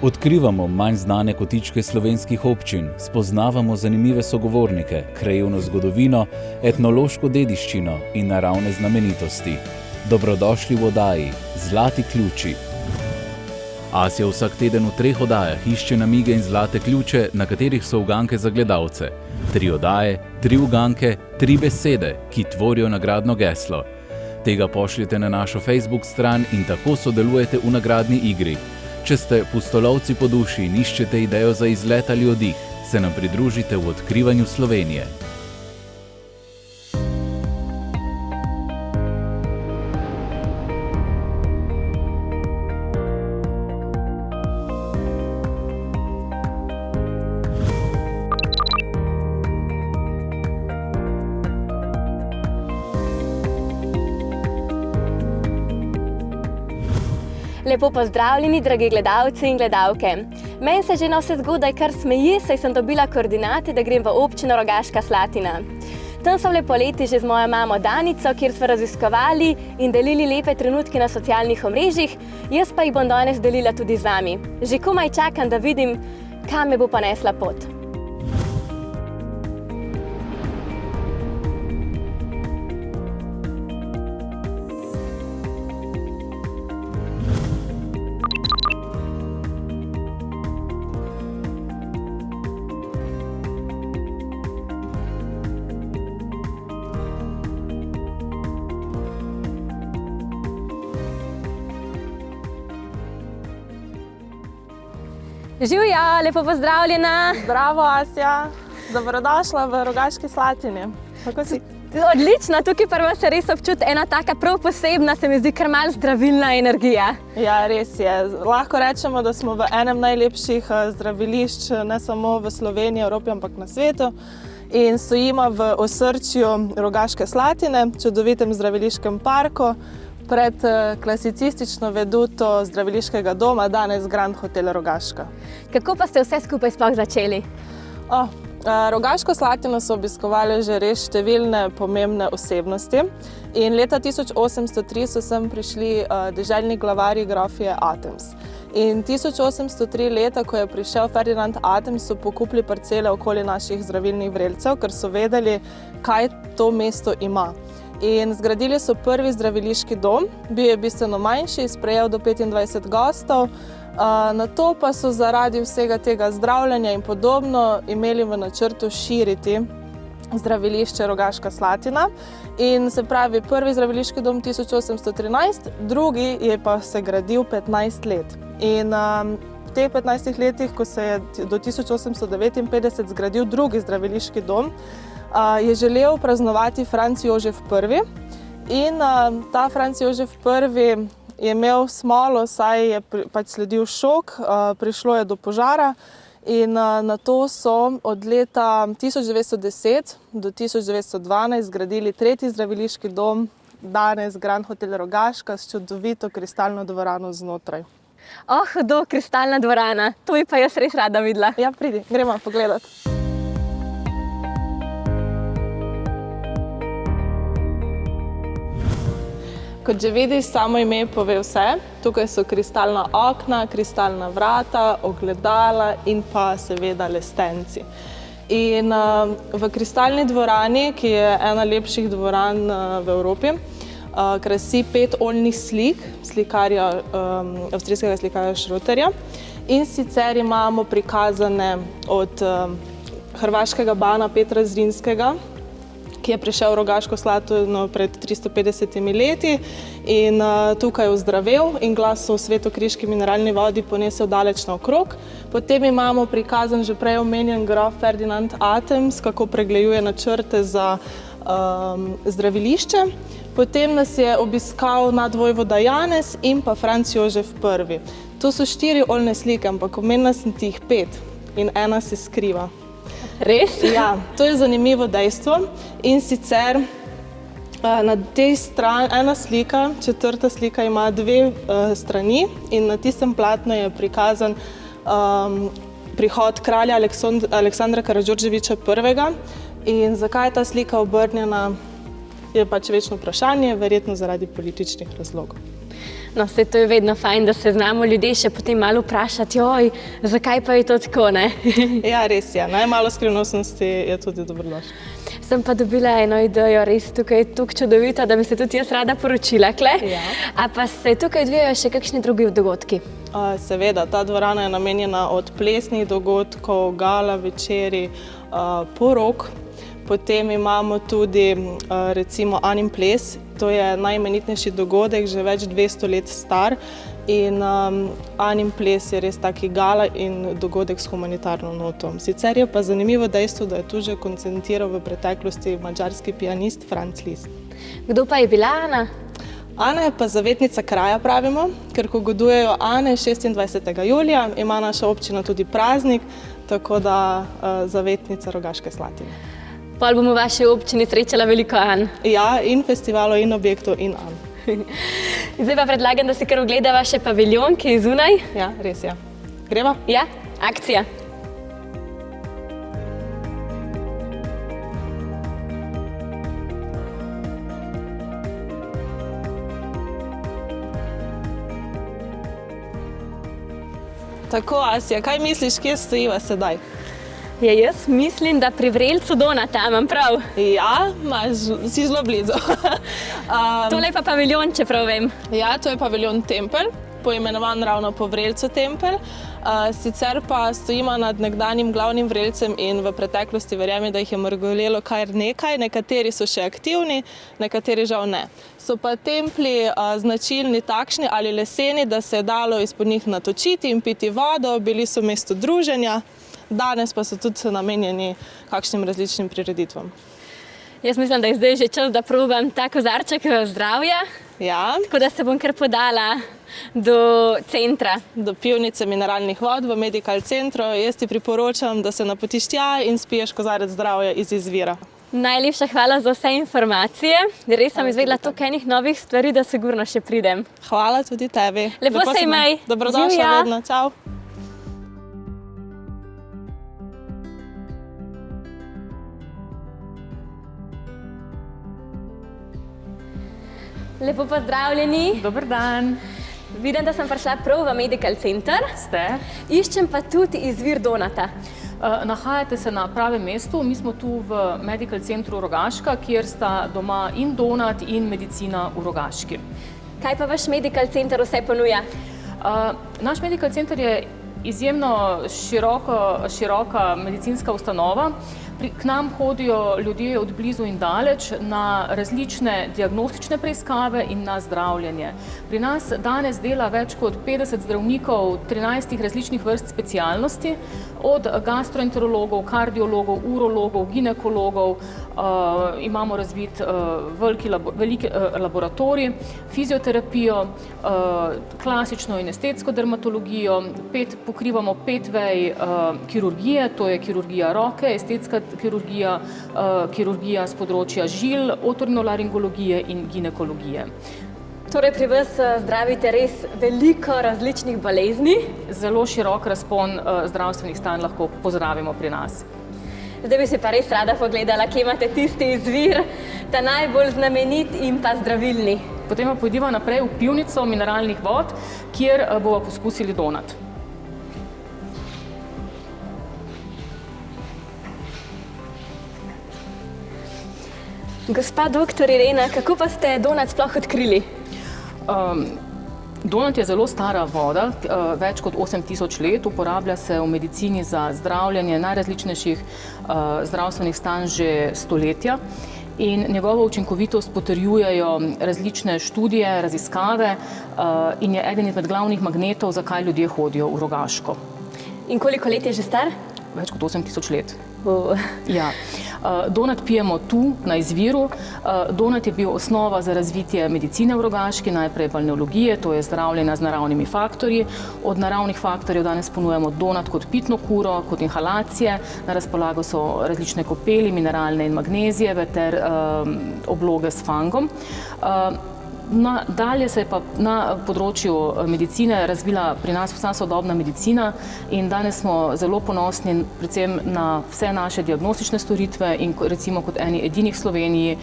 Odkrivamo manj znane kotičke slovenskih občin, spoznavamo zanimive sogovornike, krajevno zgodovino, etnološko dediščino in naravne znamenitosti. Dobrodošli v oddaji Zlati ključi. Asja vsak teden v 3 oddajah išče namige in zlate ključe, na katerih so uganke za gledalce. 3 oddaje, 3 uganke, 3 besede, ki tvorijo nagradno geslo. Tega pošljite na našo Facebook stran in tako sodelujete v nagradni igri. Če ste pustolovci po duši in iščete idejo za izlet ali oddih, se nam pridružite v odkrivanju Slovenije. Lepo pozdravljeni, dragi gledalci in gledalke. Meni se že na vse zgodaj kar smeji, saj sem dobila koordinate, da grem v občino Rogaška Slatina. Tam so bile poleti že z mojo mamo Danico, kjer smo raziskovali in delili lepe trenutke na socialnih omrežjih, jaz pa jih bom danes delila tudi z vami. Že komaj čakam, da vidim, kam me bo ponesla pot. Živjo, lepo pozdravljena! Zdravo, Asja! Dobrodošla v Rogaški Slatini. Kako si? Odlično, tukaj prva se res občuti ena taka prav posebna, se mi zdi kar malo zdravilna energija. Ja, res je. Lahko rečemo, da smo v enem najlepših zdravilišč, ne samo v Sloveniji, Evropi, ampak na svetu. In stojimo v osrčju Rogaške Slatine, čudovitem zdraviliškem parku, pred klasicistično veduto zdraviliškega doma, danes Grand Hotel Rogaška. Kako pa ste vse skupaj sploh začeli? Rogaško Slatino so obiskovali že res številne pomembne osebnosti. In leta 1803 so sem prišli deželni glavarji grofije Atems. In 1803 leta, ko je prišel Ferdinand Atems, so pokupili parcele okoli naših zdravilnih vrelcev, ker so vedeli, kaj to mesto ima. In zgradili so prvi zdraviliški dom, bil je bistveno manjši, sprejel do 25 gostov, nato pa so zaradi vsega tega zdravljenja in podobno imeli v načrtu širiti zdravilišče Rogaška Slatina. In se pravi, prvi zdraviliški dom 1813, drugi je pa se gradil 15 let. In v teh 15 letih, ko se je do 1859 zgradil drugi zdraviliški dom, je želel praznovati Franc Jožef I. In ta Franc Jožef I je imel smolo, saj je pač sledil šok, prišlo je do požara in nato so od leta 1910 do 1912 zgradili tretji zdraviliški dom, danes Grand Hotel Rogaška s čudovito kristalno dvorano znotraj. Hudo, kristalna dvorana, to bi pa jaz res rada videla. Ja, pridi, gremo pogledati. Kot že vidiš, samo ime pove vse. Tukaj so kristalna okna, kristalna vrata, ogledala in pa seveda lestenci. In v kristalni dvorani, ki je ena lepših dvoran v Evropi, krasi 5 oljnih slik avstrijskega slikarja Schröterja. In sicer imamo prikazane od hrvaškega bana Petra Zrinskega, ki je prišel v Rogaško Slatino pred 350 leti in tukaj ozdravel in glas o svetokriški mineralni vodi ponesel daleč naokrog. Potem imamo prikazan že prej omenjen grof Ferdinand Atems, kako pregleduje načrte za zdravilišče. Potem nas je obiskal nadvojvoda Janez in pa Franc Jožef I. To so 4 oljne slike, ampak omenila sem ti jih 5 in ena se skriva. Res? Ja, to je zanimivo dejstvo in sicer na tej strani ena slika, 4. slika ima 2 strani in na tistem platnu je prikazan prihod kralja Aleksandra Karadžordževiča I. In zakaj je ta slika obrnjena, je pač večno vprašanje, verjetno zaradi političnih razlogov. No, vse to je vedno fajn, da se znamo ljudje še potem malo vprašati, joj, zakaj pa je to tako, ne? Ja, res je. Malo skrivnostnosti je tudi dobrodošlo. Sem pa dobila eno idejo, res tukaj je tako čudovita, da bi se tudi jaz rada poročila, kle. Ja. A pa se tukaj odvijajo še kakšni drugi dogodki? Seveda, ta dvorana je namenjena od plesnih dogodkov, gala, večeri, porok. Potem imamo tudi recimo Anin ples, to je najimenitnejši dogodek, že več 200 let star. In Anin ples je res taki gala in dogodek s humanitarno noto. Sicer je pa zanimivo dejstvo, da je tu že koncertiral v preteklosti madžarski pianist Franz Liszt. Kdo pa je bila Ana? Ana je pa zavetnica kraja, pravimo, ker ko godujejo Ane 26. julija, ima naša občina tudi praznik, tako da zavetnica Rogaške Slatine. Pol bomo v vaši občini srečala veliko An. Ja, in festivalov, in objektov, in An. Zdaj pa predlagam, da si kar ogledava še paviljon, ki je zunaj. Ja, res je. Greva? Ja, akcija. Tako, Asja, kaj misliš, kje stojiva sedaj? Ja, jaz mislim, da pri vrelcu Donata, imam prav. Ja, si zelo blizu. Tole je pa paviljon, čeprav vem. Ja, to je paviljon Tempelj, poimenovan ravno po vrelcu Tempelj. Sicer pa stojimo nad nekdanjim glavnim vrelcem in v preteklosti verjamem, da jih je mrgolelo kar nekaj. Nekateri so še aktivni, nekateri žal ne. So pa templji značilni takšni ali leseni, da se je dalo izpod njih natočiti in piti vodo, bili so mesto druženja. Danes pa so tudi namenjeni kakšnim različnim prireditvam. Jaz mislim, da je zdaj že čas, da probam ta kozarček zdravja. Ja. Tako da se bom kar podala do centra. Do pivnice mineralnih vod v Medical centru. Jaz ti priporočam, da se napotiš tja in spiješ kozarec zdravja iz izvira. Najlepša hvala za vse informacije. Res sem izvedela toliko enih novih stvari, da sigurno še pridem. Hvala tudi tebi. Lepo se imej. Dobrodošla vedno. Čau. Lepo pozdravljeni. Dober dan. Vidim, da sem prišla prav v Medical center. Ste? Iščem pa tudi izvir Donata. Nahajate se na pravem mestu. Mi smo tu v Medical centru Rogaška, kjer sta doma in Donat in medicina v Rogaški. Kaj pa vaš Medical center vse ponuja? Naš Medical center je izjemno široka medicinska ustanova. K nam hodijo ljudje od blizu in daleč na različne diagnostične preiskave in na zdravljenje. Pri nas danes dela več kot 50 zdravnikov 13 različnih vrst specialnosti, od gastroenterologov, kardiologov, urologov, ginekologov, imamo razvit veliki laboratorij, fizioterapijo, klasično in estetsko dermatologijo, pokrivamo 5 vej kirurgije, to je kirurgija roke, estetska kirurgija, kirurgija z področja žil, otorinolaringologije in ginekologije. Torej pri vas zdravite res veliko različnih bolezni? Zelo širok razpon zdravstvenih stanj lahko pozdravimo pri nas. Zdaj bi si pa res rada pogledala, kje imate tisti izvir, ta najbolj znamenit in pa zdravilni. Potem pa pojdiva naprej v pivnico mineralnih vod, kjer bova poskusili Donat. Gospa doktor Irena, kako pa ste Donat sploh odkrili? Donat je zelo stara voda, več kot 8000 let, uporablja se v medicini za zdravljenje najrazličnejših zdravstvenih stanj že stoletja in njegovo učinkovitost potrjujejo različne študije, raziskave in je eden izmed glavnih magnetov, zakaj ljudje hodijo v Rogaško. In koliko let je že star? Več kot 8000 let. Ja. Donat pijemo tu, na izviru. Donat je bil osnova za razvitje medicine v Rogaški, najprej balneologije, to je zdravljenje z naravnimi faktorji. Od naravnih faktorjev danes ponujamo Donat kot pitno kuro, kot inhalacije. Na razpolago so različne kopeli, mineralne in magnezijeve ter obloge s fangom. Dalje se je pa na področju medicine razvila pri nas vsa sodobna medicina in danes smo zelo ponosni predvsem na vse naše diagnostične storitve in recimo kot eni edinih v Sloveniji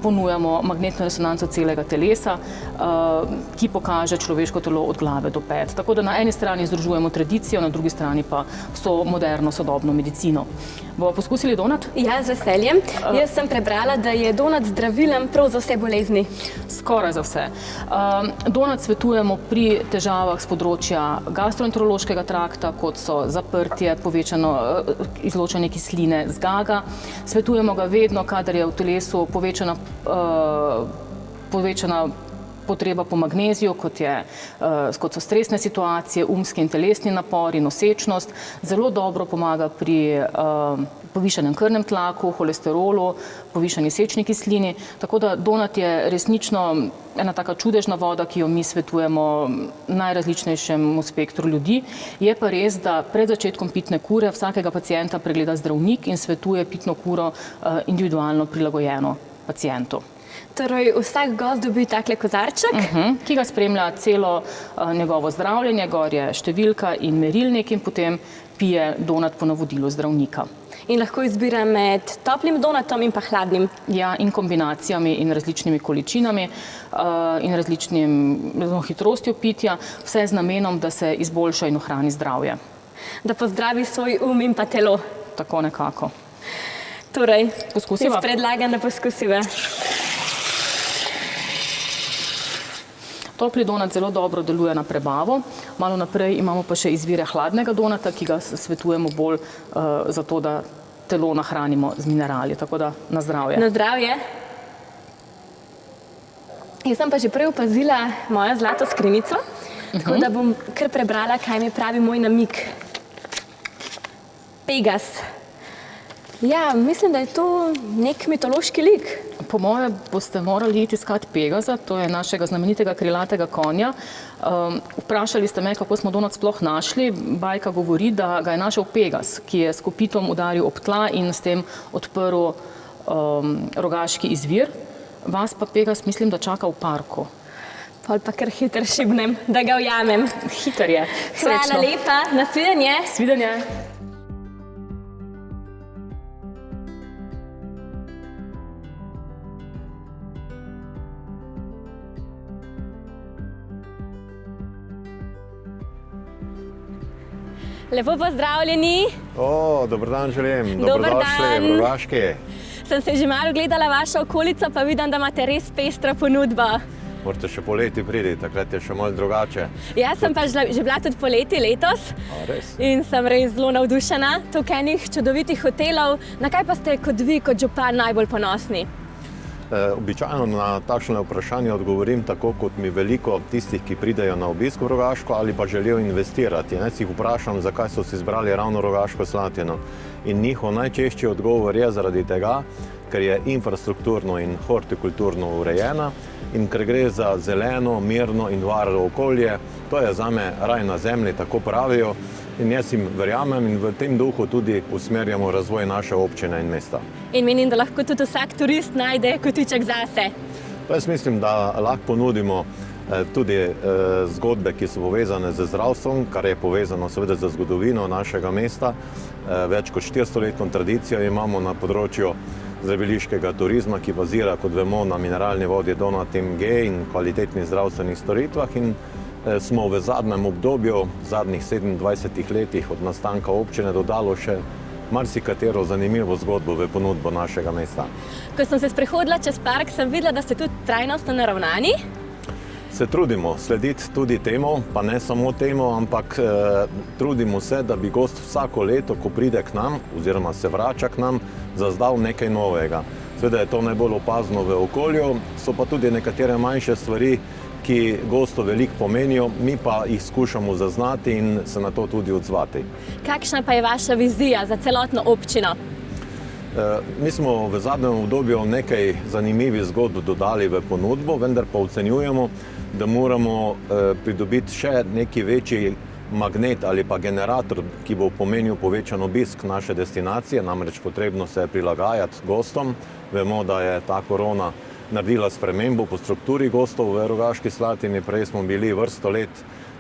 ponujamo magnetno resonanco celega telesa, ki pokaže človeško telo od glave do pet. Tako da na eni strani združujemo tradicijo, na drugi strani pa vso moderno, sodobno medicino. Bomo poskusili donat? Ja, z veseljem. Jaz sem prebrala, da je donat zdravilen prav za vse bolezni. Skoraj za vse. Donat svetujemo pri težavah z področja gastroenterološkega trakta, kot so zaprtje, povečano izločanje kisline, zgaga. Svetujemo ga vedno, kadar je v telesu povečana potreba po magneziju, kot so stresne situacije, umski in telesni napori, nosečnost. Zelo dobro pomaga pri povišanem krvnem tlaku, holesterolu, povišani sečni kislini. Tako da donat je resnično ena taka čudežna voda, ki jo mi svetujemo najrazličnejšemu spektru ljudi. Je pa res, da pred začetkom pitne kure vsakega pacienta pregleda zdravnik in svetuje pitno kuro individualno prilagojeno pacientu. Torej, vsak gost dobi takle kozarček, ki ga spremlja celo njegovo zdravljenje, gor je številka in merilnik in potem pije donat po navodilu zdravnika. in lahko izbira med toplim donatom in pa hladnim. Ja, in kombinacijami in različnimi količinami in različnim hitrostjo pitja, vse z namenom, da se izboljša in ohrani zdravje. Da pozdravi svoj in pa telo. Tako nekako. Torej, poskusiva. Jaz predlagam, da poskusiva. Topli donat zelo dobro deluje na prebavo. Malo naprej imamo pa še izvire hladnega donata, ki ga svetujemo bolj zato, da telo nahranimo z minerali. Tako da na zdravje. Na zdravje. Jaz sem pa že prej opazila mojo zlato skrinjico, tako da bom kar prebrala, kaj mi pravi moj namig. Pegas. Ja, mislim, da je to nek mitološki lik. Po moje boste morali iti iskat Pegaza, to je našega znamenitega krilatega konja. Vprašali ste me, kako smo donat sploh našli. Bajka govori, da ga je našel Pegas, ki je s kopitom udaril ob tla in s tem odprl rogaški izvir. Vas pa Pegas, mislim, da čaka v parku. Pol pa kar hiter šibnem, da ga ujamem. Hiter je. Srečno. Hvala lepa, nasvidenje. Svidenje. Lepo pozdravljeni. Dober dan želim. Dober Dobrodošli dan. v Rogaški. Sem se že malo gledala vašo okolico, pa vidim, da imate res pestro ponudbo. Morate še poleti priti, takrat je še malo drugače. Jaz sem pa že bila tudi poleti letos Res? in sem res zelo navdušena. Tukaj enih čudovitih hotelov. Na kaj pa ste kot vi, kot župan, najbolj ponosni? Običajno na takšne vprašanje odgovorim tako, kot mi veliko tistih, ki pridejo na obisk v Rogaško ali pa želijo investirati. Jaz jih vprašam, zakaj so si izbrali ravno Rogaško Slatino. In njihov najčešći odgovor je zaradi tega, ker je infrastrukturno in hortikulturno urejena in ker gre za zeleno, mirno in varno okolje. To je zame raj na zemlji, tako pravijo. In jaz jim verjamem in v tem duhu tudi usmerjamo razvoj naše občine in mesta. In menim, da lahko tudi vsak turist najde kotiček zase. Pa jaz mislim, da lahko ponudimo tudi zgodbe, ki so povezane z zdravstvom, kar je povezano seveda z zgodovino našega mesta. Več kot 400-letno tradicijo imamo na področju zdraviliškega turizma, ki bazira, kot vemo, na mineralni vodi Donat MG in kvalitetnih zdravstvenih storitvah. In smo v zadnjem obdobju, zadnjih 27 letih od nastanka občine dodalo še marsikatero zanimivo zgodbo v ponudbo našega mesta. Ko sem se sprehodila čez park, sem videla, da ste tudi trajnostno naravnani. Se trudimo slediti tudi temu, pa ne samo temu, ampak trudimo se, da bi gost vsako leto, ko pride k nam oziroma se vrača k nam, zaznal nekaj novega. Seveda je to najbolj opazno v okolju, so pa tudi nekatere manjše stvari, ki gostu veliko pomenijo, mi pa jih skušamo zaznati in se na to tudi odzvati. Kakšna pa je vaša vizija za celotno občino? Mi smo v zadnjem obdobju nekaj zanimivih zgodb dodali v ponudbo, vendar pa ocenjujemo, da moramo pridobiti še neki večji magnet ali pa generator, ki bo pomenil povečan obisk naše destinacije, namreč potrebno se je prilagajati gostom. Vemo, da je ta korona naredila spremembo po strukturi gostov v Rogaški Slatini. Prej smo bili vrsto let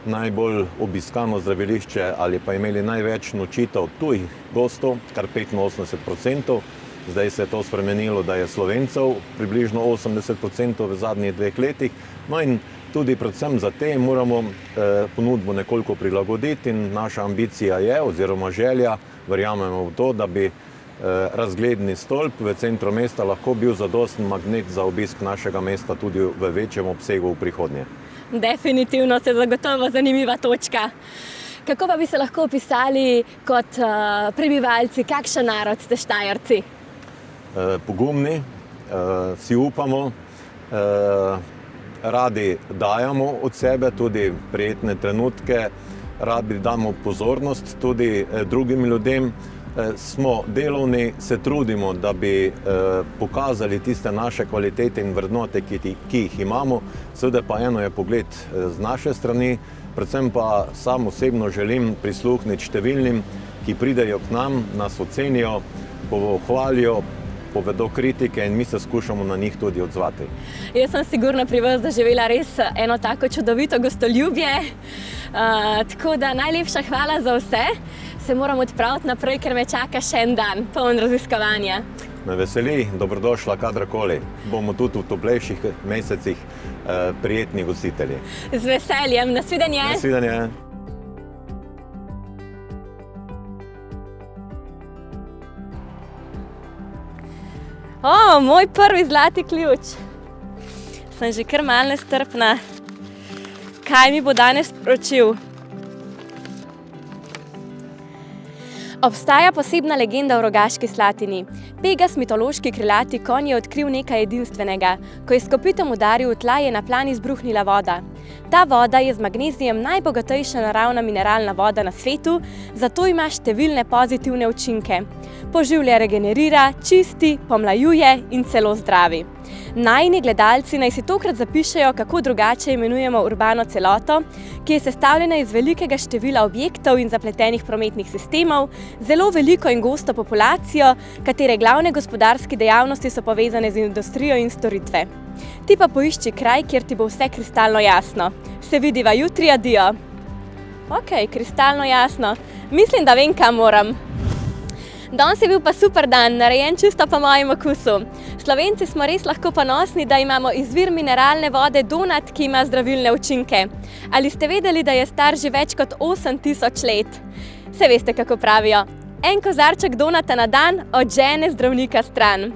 najbolj obiskano zdravilišče ali pa imeli največ nočitev tujih gostov, kar 85%. Zdaj se je to spremenilo, da je Slovencev približno 80% v zadnjih 2 letih. No in tudi predvsem za te moramo ponudbo nekoliko prilagoditi in naša ambicija je, oziroma želja, verjamemo v to, da bi razgledni stolp v centru mesta lahko bil zadosten magnet za obisk našega mesta tudi v večjem obsegu v prihodnje. Definitivno se zagotovo zanimiva točka. Kako pa bi se lahko opisali kot prebivalci, kakšen narod ste Štajerci? Pogumni, si upamo, radi dajemo od sebe tudi prijetne trenutke, radi damo pozornost tudi drugim ljudem. Smo delovni, se trudimo, da bi pokazali tiste naše kvalitete in vrednote, ki jih imamo. Seveda pa eno je pogled z naše strani, predvsem pa sam osebno želim prisluhniti številnim, ki pridejo k nam, nas ocenijo, pohvalijo, povedo kritike in mi se skušamo na njih tudi odzvati. Jaz sem sigurno pri vas doživela res eno tako čudovito gostoljubje. Tako da najlepša hvala za vse. Se moram odpraviti naprej, ker me čaka še en dan, poln raziskovanja. Me veseli, dobrodošla kadarkoli. Bomo tudi v toplejših mesecih prijetni gostitelji. Z veseljem, nasvidenje! Nasvidenje! Moj prvi zlati ključ. Sem že kar malo nestrpna. Kaj mi bo danes sporočil? Obstaja posebna legenda o Rogaški Slatini. Pegas, mitološki krilati konj, je odkril nekaj edinstvenega. Ko je s kopitom udaril v tla, je na plan izbruhnila voda. Ta voda je z magnezijem najbogatejša naravna mineralna voda na svetu, zato ima številne pozitivne učinke. Poživlja, regenerira, čisti, pomlajuje in celo zdravi. Najini gledalci naj si tokrat zapišejo, kako drugače imenujemo urbano celoto, ki je sestavljena iz velikega števila objektov in zapletenih prometnih sistemov, zelo veliko in gosto populacijo, katere glavne gospodarske dejavnosti so povezane z industrijo in storitve. Ti pa poišči kraj, kjer ti bo vse kristalno jasno. Se vidiva jutri, adijo. Ok, kristalno jasno. Mislim, da vem, kam moram. Danes je bil pa super dan, narejen čisto po mojem okusu. Slovenci smo res lahko ponosni, da imamo izvir mineralne vode Donat, ki ima zdravilne učinke. Ali ste vedeli, da je star že več kot 8000 let? Se veste, kako pravijo. En kozarček Donata na dan odžene zdravnika stran.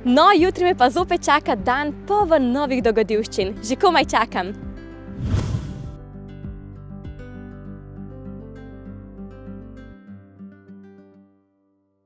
No, jutri me pa zopet čaka dan poln novih dogodivščin. Že komaj čakam.